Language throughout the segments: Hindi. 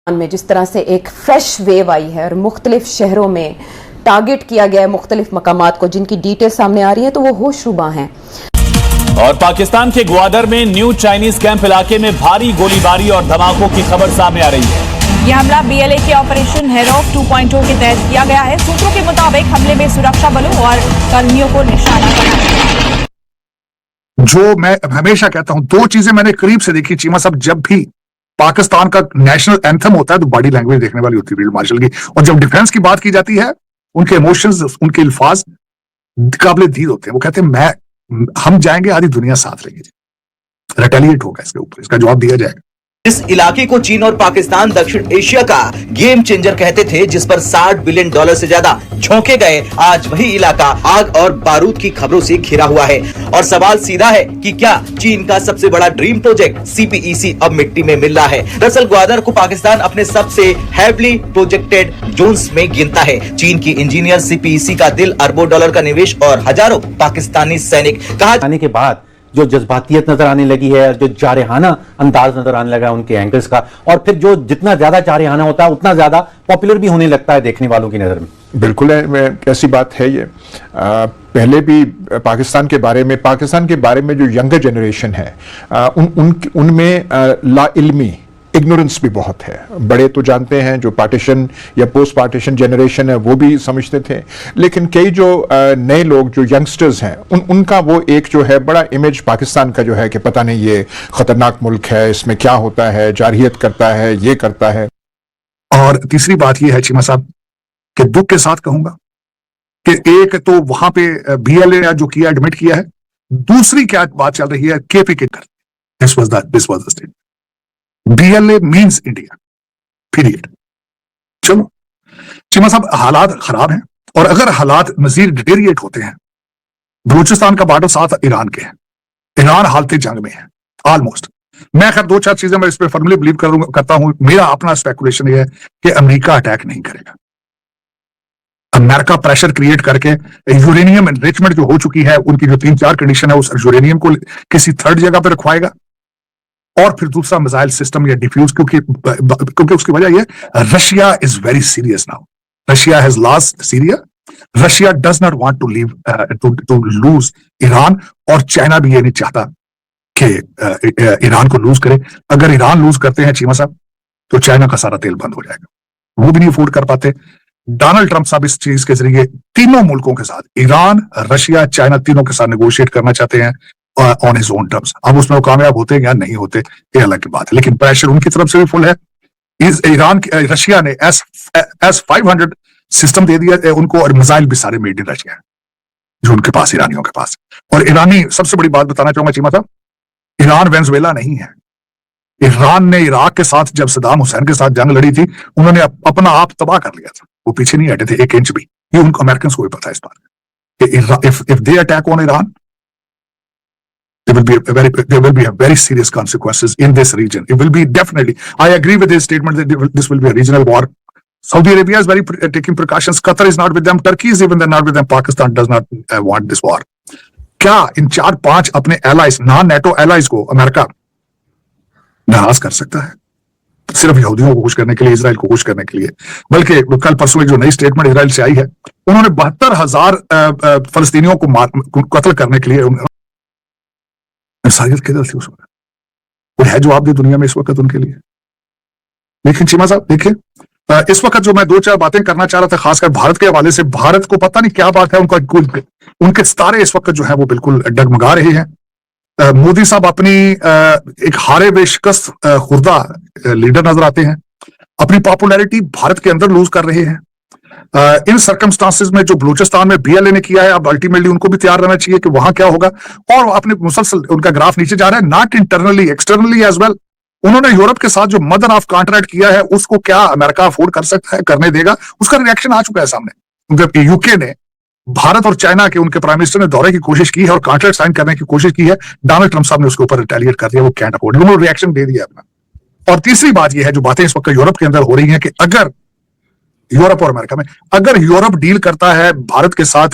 में जिस तरह से एक फ्रेश वेव आई है और मुख्तलिफ शहरों में टारगेट किया गया है मुख्तलिफ मकामात को, जिनकी डिटेल सामने आ रही है, तो वो होशरुबा हैं। और पाकिस्तान के ग्वादर में न्यू चाइनीज कैंप इलाके में भारी गोलीबारी और धमाकों की खबर सामने आ रही है। यह हमला बीएलए के ऑपरेशन हेरोफ 2.0 के तहत किया गया है। सूत्रों के मुताबिक हमले में सुरक्षा बलों और कर्मियों को निशाना बनाया। जो मैं हमेशा कहता हूं, दो चीजें मैंने करीब से देखी चीमा साहब। जब भी पाकिस्तान का नेशनल एंथम होता है तो बॉडी लैंग्वेज देखने वाली होती है फील्ड मार्शल की, और जब डिफेंस की बात की जाती है उनके इमोशंस, उनके अल्फाज काबिल दीद होते हैं। वो कहते हैं हम जाएंगे, आधी दुनिया साथ रहेगी। रिटेलिएट होगा इसके ऊपर, इसका जवाब दिया जाएगा। इस इलाके को चीन और पाकिस्तान दक्षिण एशिया का गेम चेंजर कहते थे, जिस पर $60 बिलियन से ज्यादा झोंके गए। आज वही इलाका आग और बारूद की खबरों से घिरा हुआ है और सवाल सीधा है कि क्या चीन का सबसे बड़ा ड्रीम प्रोजेक्ट CPEC अब मिट्टी में मिल रहा है। दरअसल ग्वादर को पाकिस्तान अपने सबसे हैवीली प्रोजेक्टेड जोन्स में गिनता है। चीन की इंजीनियर CPEC का दिल, अरबों डॉलर का निवेश और हजारों पाकिस्तानी सैनिक। कहा आने के बाद जो जज्बातियत नजर आने लगी है, जो जारहाना अंदाज नजर आने लगा उनके एंकर्स का, और फिर जो जितना ज्यादा जारहाना होता है उतना ज्यादा पॉपुलर भी होने लगता है देखने वालों की नजर में। बिल्कुल है, कैसी बात है ये। पहले भी पाकिस्तान के बारे में जो यंगर जनरेशन है उनमें ला इल्मी, इग्नोरेंस भी बहुत है। बड़े तो जानते हैं, जो पार्टीशन या पोस्ट पार्टीशन जनरेशन है वो भी समझते थे, लेकिन कई जो नए लोग, जो यंगस्टर्स हैं, उनका वो एक जो है बड़ा इमेज पाकिस्तान का जो है कि पता नहीं ये खतरनाक मुल्क है, इसमें क्या होता है, जारहियत करता है, ये करता है। और तीसरी बात ये है चीमा साहब कि दुख के साथ कहूंगा कि एक तो वहां पे BLA ने जो किया, एडमिट किया है। दूसरी क्या बात चल रही है, KPK कर, this was the state. BLA means India, period. चलो चीमा साहब, हालात खराब हैं, और अगर हालात मजीद डिटेरिएट होते हैं, बलूचिस्तान का बॉर्डर साथ ईरान के है, ईरान हालत जंग में है ऑलमोस्ट। मैं खैर दो चार चीजें मैं इस पर फर्मली बिलीव करता हूं। मेरा अपना स्पेकुलेशन यह है कि अमेरिका अटैक नहीं करेगा। अमेरिका प्रेशर क्रिएट करके यूरेनियम एनरिचमेंट जो हो चुकी है, उनकी जो 3-4 कंडीशन है, उस यूरेनियम को किसी थर्ड जगह पर रखवाएगा, और फिर दूसरा मिसाइल सिस्टम या डिफ्यूज, क्योंकि उसकी वजह यह, Russia is very serious now. Russia has lost Syria. Russia does not want to leave to lose Iran, और चाइना भी ये नहीं चाहता कि ईरान को लूज करे। अगर ईरान लूज करते हैं चीमा साहब, तो चाइना का सारा तेल बंद हो जाएगा, वो भी नहीं अफोर्ड कर पाते। डोनाल्ड ट्रंप साहब इस चीज के जरिए तीनों मुल्कों के साथ, ईरान, रशिया, चाइना, तीनों के साथ नेगोशिएट करना चाहते हैं ऑन हिज ओन टर्म्स। अब उसमें वो कामयाब होते हैं या नहीं होते, ये अलग की बात है, लेकिन प्रेशर उनकी तरफ से भी फुल है। रशिया ने S-500 सिस्टम दे दिया उनको, और मिसाइल भी सारे मेड इन रशिया जो उनके पास, ईरानियों के पास। और ईरानी, सबसे बड़ी बात बताना चाहूंगा चीमा साहब, ईरान वेनेजुएला नहीं है। ईरान ने इराक के साथ, जब सद्दाम हुसैन के साथ जंग लड़ी थी, उन्होंने अपना आप तबाह कर लिया था, वो पीछे नहीं हटे थे 1 इंच भी। ये उनको अमेरिकन को भी पता है इस बात कि if they attack on Iran, there will be a very serious consequences in this region. It will be definitely, I agree with his statement that this will be a regional war. Saudi Arabia is taking precautions. Qatar is not with them. Turkey is even not with them. Pakistan does not want this war. क्या इन 4-5 अपने एलाइज, नॉन नेटो एलाइज को अमेरिका नाराज कर सकता है? सिर्फ यहूदियों को खुश करने के लिए, इजराइल को खुश करने के लिए। बल्कि कल परसों एक जो नई स्टेटमेंट इजराइल से आई है, उन्होंने 72,000 फलस्तीनियों को कत्ल करने के लिए इंसानियत किधर थी उस वक्त? कोई है जवाब दे दुनिया में इस वक्त उनके लिए? लेकिन चीमा साहब देखिए, इस वक्त जो मैं 2-4 बातें करना चाह रहा था, खासकर भारत के हवाले से, भारत को पता नहीं क्या बात है, उनके सितारे इस वक्त जो है वो बिल्कुल डगमगा रहे हैं। मोदी साहब अपनी एक हारे वे शिकस्त खुर्दा लीडर नजर आते हैं, अपनी पॉपुलैरिटी भारत के अंदर लूज कर रहे हैं। इन सर्कमस्टांसेस में जो बलूचिस्तान में BLA ने किया है, अब अल्टीमेटली उनको भी तैयार रहना चाहिए कि वहां क्या होगा, और अपने मुसलसल उनका ग्राफ नीचे जा रहा है, not internally, externally as well. उन्होंने यूरोप के साथ जो मदर ऑफ कॉन्ट्रैक्ट किया है, उसको क्या अमेरिका अफोर्ड कर सकता है, करने देगा? उसका रिएक्शन आ चुका है सामने। जब यूके ने भारत और चाइना के, उनके प्राइम मिनिस्टर ने दौरे की कोशिश की है और कॉन्ट्रैक्ट साइन करने की कोशिश की है, डोनाल्ड ट्रंप साहब ने उसके ऊपर रिटेलिएट कर दिया, वो कैंट अफोर्ड, उन्होंने रिएक्शन दे दिया अपना। और तीसरी बात यह है, जो बातें इस वक्त यूरोप के अंदर हो रही हैं, कि अगर यूरोप और अमेरिका में, अगर यूरोप डील करता है भारत के साथ,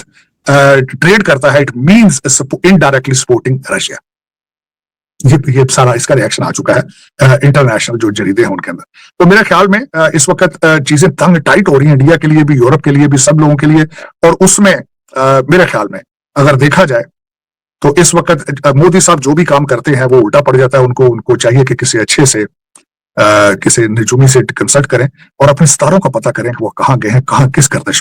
ट्रेड करता है, it means indirectly supporting Russia. ये सारा इसका रिएक्शन आ चुका है इंटरनेशनल जो जरीदे हैं उनके अंदर। तो मेरे ख्याल में इस वक्त चीजें तंग टाइट हो रही हैं, इंडिया के लिए भी, यूरोप के लिए भी, सब लोगों के लिए। और उसमें मेरे ख्याल में अगर देखा जाए तो इस वक्त मोदी साहब जो भी काम करते हैं वो उल्टा पड़ जाता है। उनको चाहिए कि किसी अच्छे से किसी निजुमी से कंसल्ट करें और अपने सितारों का पता करें कि वो कहाँ गए हैं, कहाँ किस गर्दिश